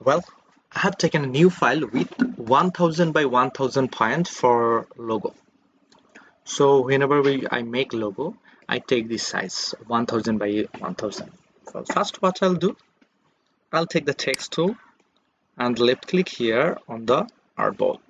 Well, I have taken a new file with 1000 by 1000 points for logo. So whenever I make logo, I take this size 1000 by 1000. So first what I'll do, I'll take the text tool and left click here on the artboard.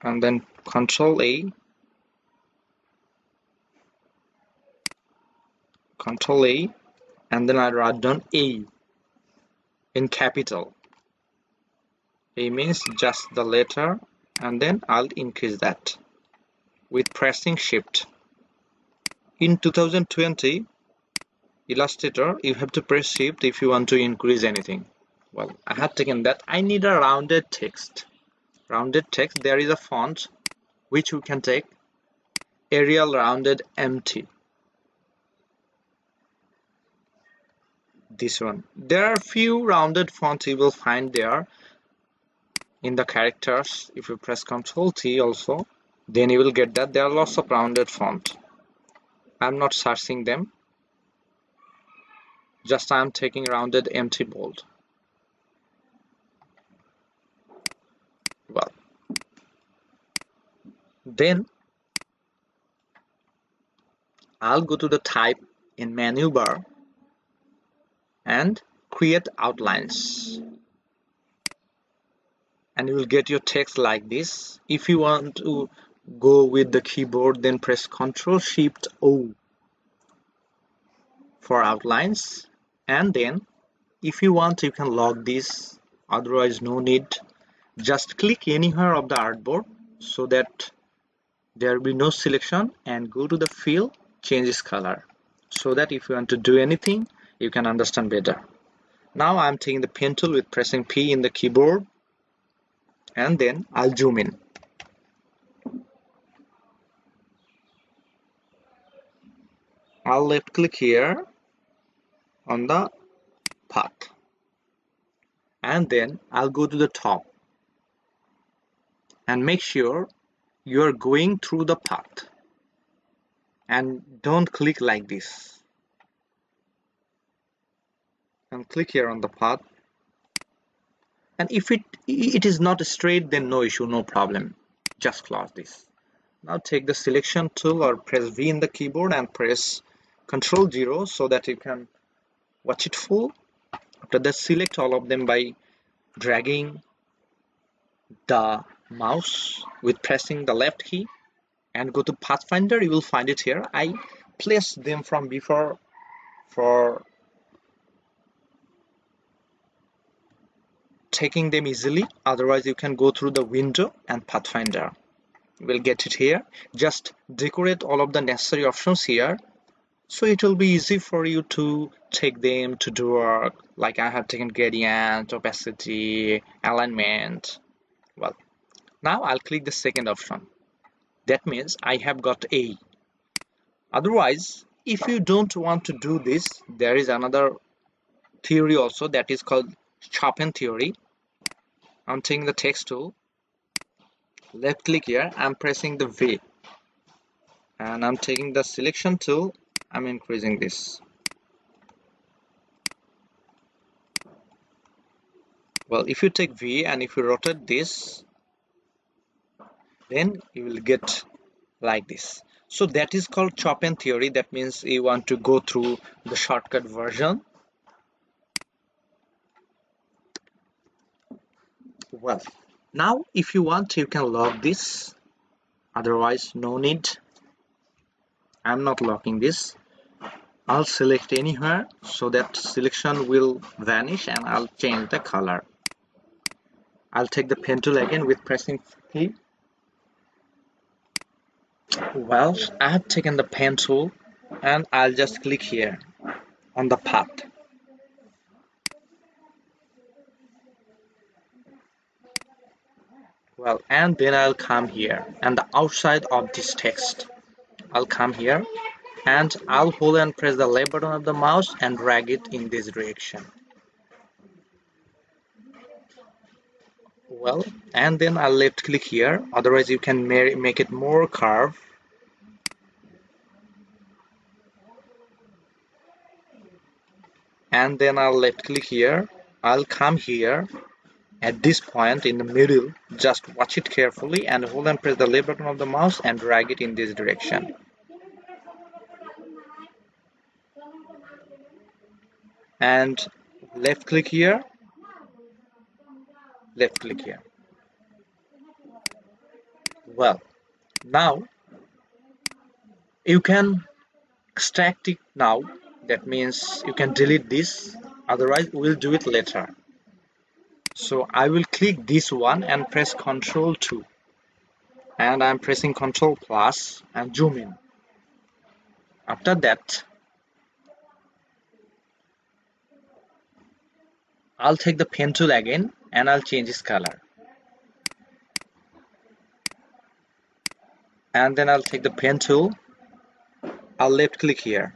And then Control A, Control A, and then I write down A in capital. A means just the letter, and then I'll increase that with pressing Shift. In 2020 Illustrator, you have to press Shift if you want to increase anything. Well, I have taken that. I need a rounded text. Rounded text, there is a font which we can take Arial Rounded MT. This one. There are few rounded fonts you will find there in the characters. If you press Ctrl T also, then you will get that there are lots of rounded font. I'm not searching them. Just I'm taking rounded MT bold. Well, then I'll go to the type in menu bar and create outlines, and you will get your text like this. If you want to go with the keyboard, then press Ctrl Shift O for outlines, and then if you want you can lock this, otherwise no need. Just click anywhere of the artboard so that there will be no selection, and go to the fill, change its color, so that if you want to do anything you can understand better. Now I'm taking the pen tool with pressing P in the keyboard, and then I'll zoom in. I'll left click here on the path, and then I'll go to the top and make sure you're going through the path and don't click like this, and click here on the path. And if it is not straight, then no issue, no problem, just close this. Now take the selection tool or press V in the keyboard and press Ctrl 0 so that you can watch it full. After that, select all of them by dragging the mouse with pressing the left key and go to Pathfinder. You will find it here. I placed them from before for taking them easily, otherwise you can go through the window and Pathfinder. You will get it here. Just decorate all of the necessary options here, so it will be easy for you to take them to do work. Like I have taken gradient, opacity, alignment. Well, now I'll click the second option. That means I have got A. Otherwise, if you don't want to do this, there is another theory also, that is called Chopin theory. I'm taking the text tool, left click here, I'm pressing the V, and I'm taking the selection tool, I'm increasing this. Well, if you take V and if you rotate this, then you will get like this. So that is called Chopin theory. That means you want to go through the shortcut version. Well, now if you want you can lock this, otherwise no need. I'm not locking this. I'll select anywhere so that selection will vanish, and I'll change the color. I'll take the pen tool again with pressing P. Well, I have taken the pen tool and I'll just click here on the path. Well, and then I'll come here, and the outside of this text, I'll come here and I'll hold and press the left button of the mouse and drag it in this direction. Well, and then I'll left click here, otherwise you can make it more curved. And then I'll left click here, I'll come here at this point in the middle, just watch it carefully and hold and press the left button of the mouse and drag it in this direction. And left click here, left click here. Well, now you can extract it now. That means you can delete this, otherwise we'll do it later. So I will click this one and press Ctrl 2, and I'm pressing Ctrl plus and zoom in. After that, I'll take the pen tool again and I'll change its color. And then I'll take the pen tool, I'll left click here.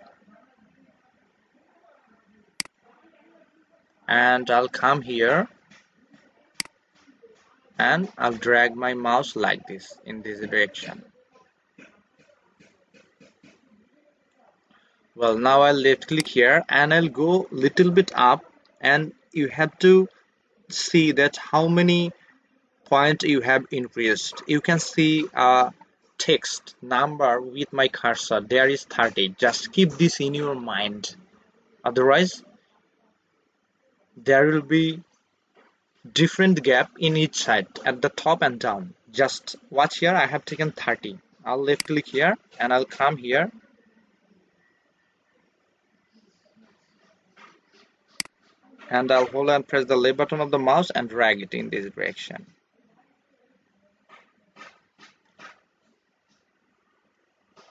And I'll come here and I'll drag my mouse like this in this direction. Well, now I'll left click here and I'll go little bit up, and you have to see that how many points you have increased. You can see a text number with my cursor, there is 30. Just keep this in your mind, otherwise there will be different gap in each side at the top and down. Just watch here, I have taken 30. I'll left click here and I'll come here and I'll hold and press the left button of the mouse and drag it in this direction.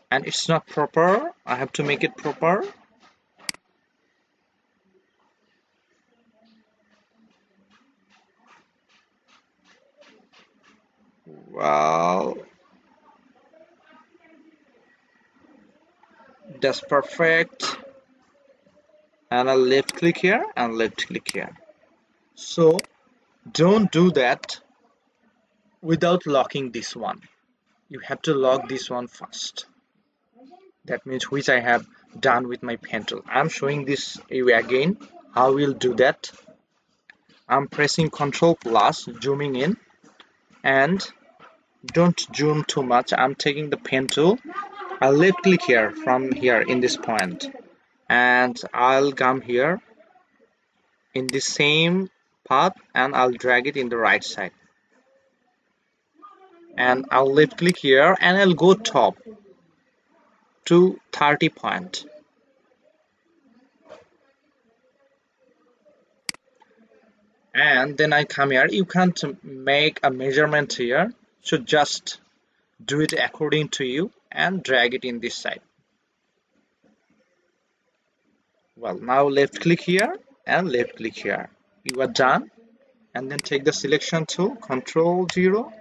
And it's not proper, I have to make it proper. Well, that's perfect. And I'll left click here and left click here. So don't do that without locking this one. You have to lock this one first. That means which I have done with my pen tool. I'm showing this you again how we'll do that. I'm pressing Ctrl plus, zooming in, and don't zoom too much. I'm taking the pen tool, I'll left click here from here in this point, and I'll come here in the same path and I'll drag it in the right side, and I'll left click here and I'll go top to 30 point. And then I come here. You can't make a measurement here, so just do it according to you and drag it in this side. Well, now left click here and left click here. You are done. And then take the selection tool, Ctrl 0,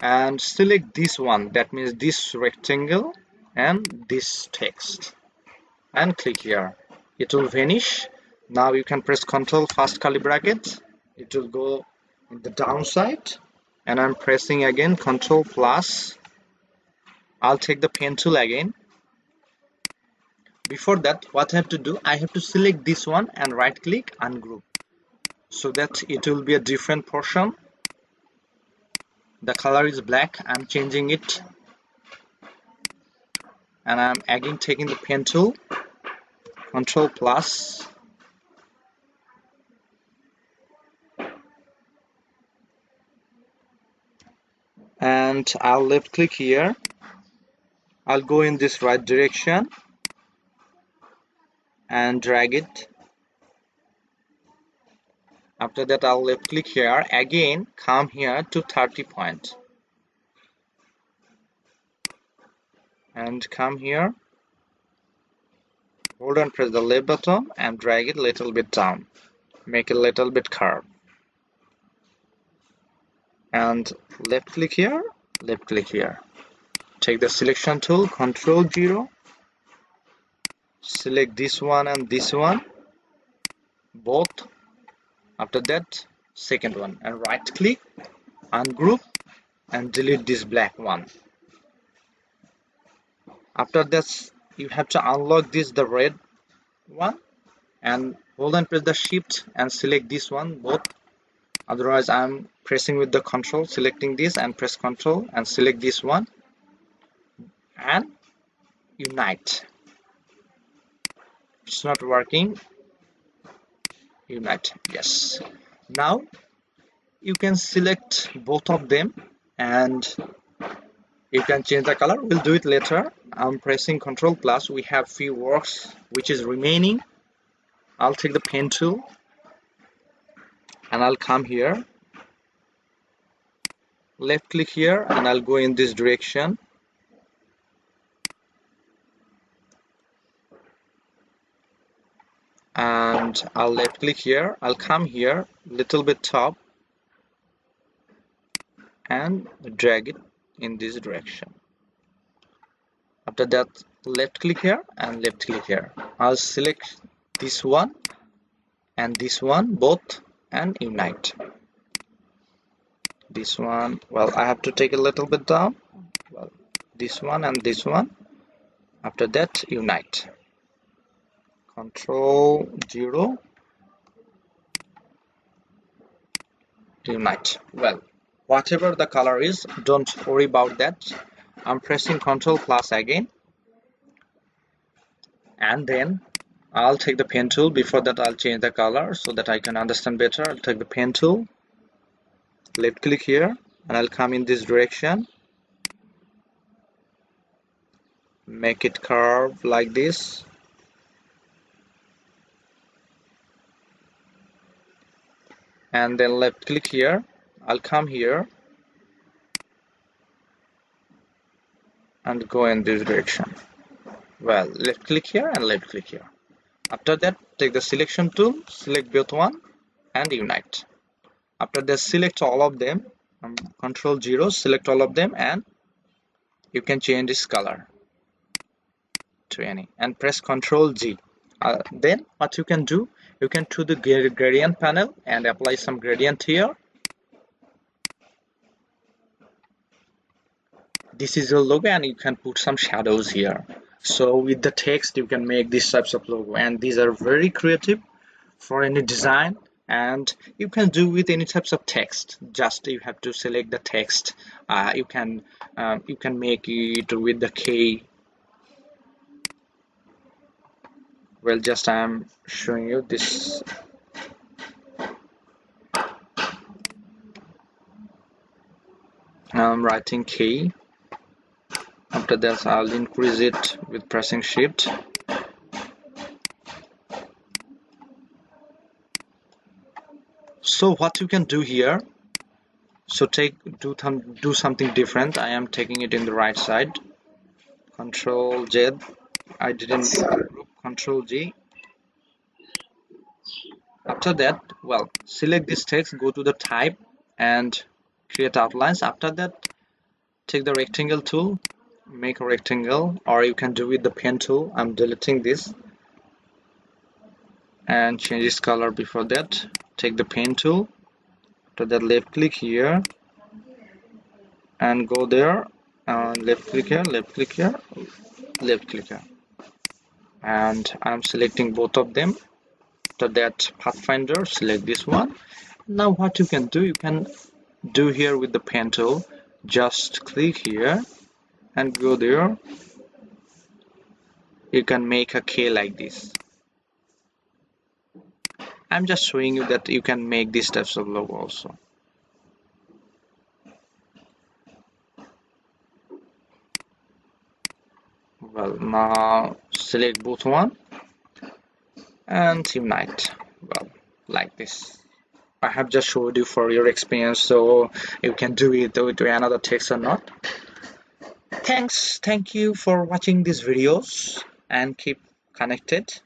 and select this one, that means this rectangle and this text, and click here. It will vanish. Now you can press Ctrl first curly bracket, it will go in the downside, and I'm pressing again Ctrl plus. I'll take the pen tool again. Before that, what I have to do, I have to select this one and right click ungroup, so that it will be a different portion. The color is black, I'm changing it, and I'm again taking the pen tool, Ctrl plus, and I'll left click here. I'll go in this right direction and drag it. After that, I'll left click here again, come here to 30 point and come here, hold and press the left button and drag it a little bit down, make it a little bit curved, and left click here, left click here. Take the selection tool, Ctrl 0, select this one and this one, both. After that, second one, and right click, ungroup, and delete this black one. After this, you have to unlock this, the red one, and hold and press the shift and select this one both. Otherwise I'm pressing with the control, selecting this, and press control and select this one and unite. It's not working. Unite, yes. Now you can select both of them and you can change the color. We'll do it later. I'm pressing Control plus. We have few works which is remaining. I'll take the pen tool and I'll come here, left click here, and I'll go in this direction. And I'll left click here. I'll come here, little bit top, and drag it in this direction. After that, left click here and left click here. I'll select this one and this one both and unite. This one, well, I have to take a little bit down. Well, this one and this one. After that, unite. Control 0, unite. Well, whatever the color is, don't worry about that. I'm pressing Control plus again, and then I'll take the pen tool. Before that, I'll change the color so that I can understand better. I'll take the pen tool, left click here, and I'll come in this direction, make it curve like this, and then left click here. I'll come here and go in this direction. Well, left click here and left click here. After that, take the selection tool, select both one and unite. After that, select all of them, Control 0, select all of them, and you can change this color to any and press Control G. Then what you can do, you can to the gradient panel and apply some gradient here. This is your logo and you can put some shadows here. So with the text you can make these types of logo, and these are very creative for any design, and you can do with any types of text. Just you have to select the text. You can make it with the K. Well, just I'm showing you this. I'm writing K. After that, I'll increase it with pressing shift. So what you can do here, so do something different. I am taking it in the right side. Control Z. I didn't group. Control G. After that, well, select this text, go to the type and create outlines. After that, take the rectangle tool, make a rectangle, or you can do with the pen tool. I'm deleting this and change its color. Before that, take the pen tool. After that, left click here and go there, left click here, left click here, left click here, and I'm selecting both of them. After that, Pathfinder, select this one. Now what you can do here with the pen tool, just click here and go there. You can make a K like this. I'm just showing you that you can make these types of logo also. Well, now select both one and unite. Well, like this. I have just showed you for your experience, so you can do it with another text or not. Thank you for watching these videos and keep connected.